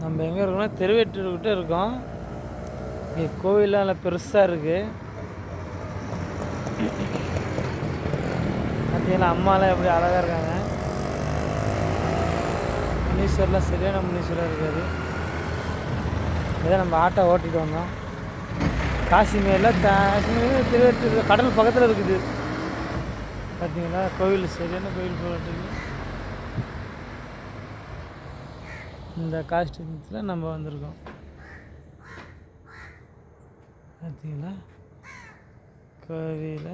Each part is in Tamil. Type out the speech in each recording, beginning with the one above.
நம்ம எங்கே இருக்கோம்னா திருவெட்டூர்கிட்ட இருக்கோம். இங்கே கோவில்லாம் நல்லா பெருசாக இருக்குது. பார்த்தீங்கன்னா அம்மாலாம் எப்படி அழகாக இருக்காங்க. முனீஸ்வரெலாம் சரியான முனீஸ்வரர் இருக்காது. இதான் நம்ம ஆட்டோ ஓட்டிகிட்டு வந்தோம். காஷ்மீரில் திருவெட்டூர் கடல் பக்கத்தில் இருக்குது. பார்த்தீங்களா கோவில் சரியான கோவில் போட்டுருக்கு. இந்த காஸ்டியூம்ஸில் நம்ம வந்திருக்கோம். பார்த்தீங்களா கோவில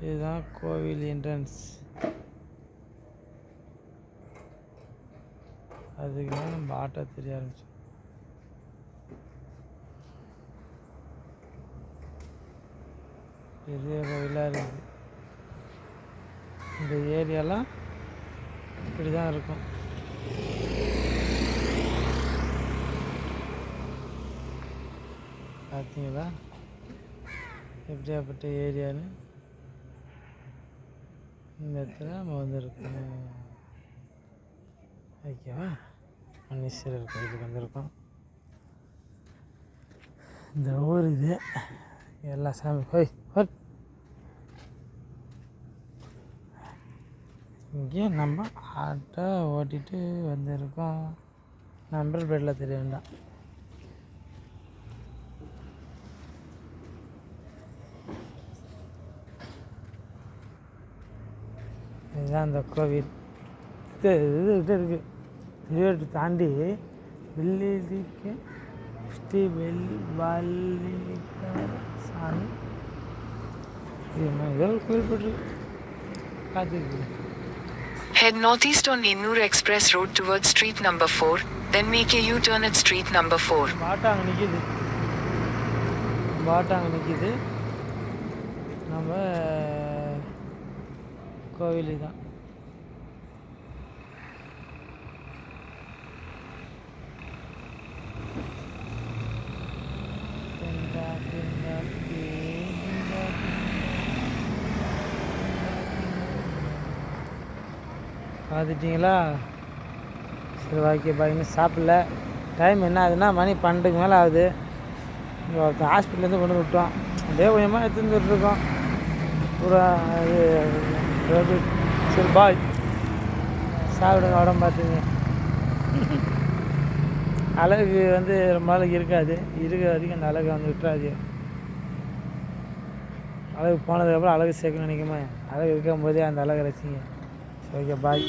இதுதான் கோவில் என்ட்ரன்ஸ். அதுக்கு தான் நம்ம ஆட்டோ தெரிய ஆரம்பிச்சோம். பெரிய கோவிலாக இருக்குது. இந்த ஏரியாலாம் இப்படி தான் இருக்கும். பார்த்தீங்களா எப்படியாப்பட்ட ஏரியான்னு. இந்த இடத்துல நம்ம வந்துருக்கோம். ஓகேவா, முனீஸ்வரர் கோயிலுக்கு வந்திருக்கோம். இந்த ஊர் இது எல்லா சாமி போய் இங்கே நம்ம ஆட்டோ ஓட்டிகிட்டு வந்திருக்கோம். நம்பர் பிளேட்டில் தெரிய வேண்டாம். இதுதான் அந்த கோவில். இதுகிட்ட இருக்குது. திருவேட்டு தாண்டி வெள்ளிக்கு ஸ்ரீ சாமி ஏதோ கோவில் போட்டுருக்கு. பார்த்துருக்கு. Head northeast on Ennur Express Road towards street number 4, then make a U-turn at street number 4. பாட்டா அங்கே நிற்கிது. நம்ம கோவில் தான். பார்த்துட்டிங்களா? சரி ஓகே பாய். இன்னும் சாப்பிடல. டைம் என்ன ஆகுதுன்னா மணி 12க்கு மேலே ஆகுது. இங்கே ஒருத்தர் ஹாஸ்பிட்டலேருந்து கொண்டு விட்டோம். அப்படியே கொஞ்சமாக எடுத்துன்னு இருக்கோம் பூரா. இது சரி பாய், சாப்பிடுங்க. உடம்பு பார்த்துங்க. அழகு ரொம்ப நாளைக்கு இருக்காது. இருக்கிற வரைக்கும் அந்த அழகை விட்டுறாது. அழகு போனதுக்கப்புறம் அழகு சேர்க்கணும்னு நினைக்குமா? அழகு இருக்கும் போதே அந்த அழகை ரசிங்க. Okay bye.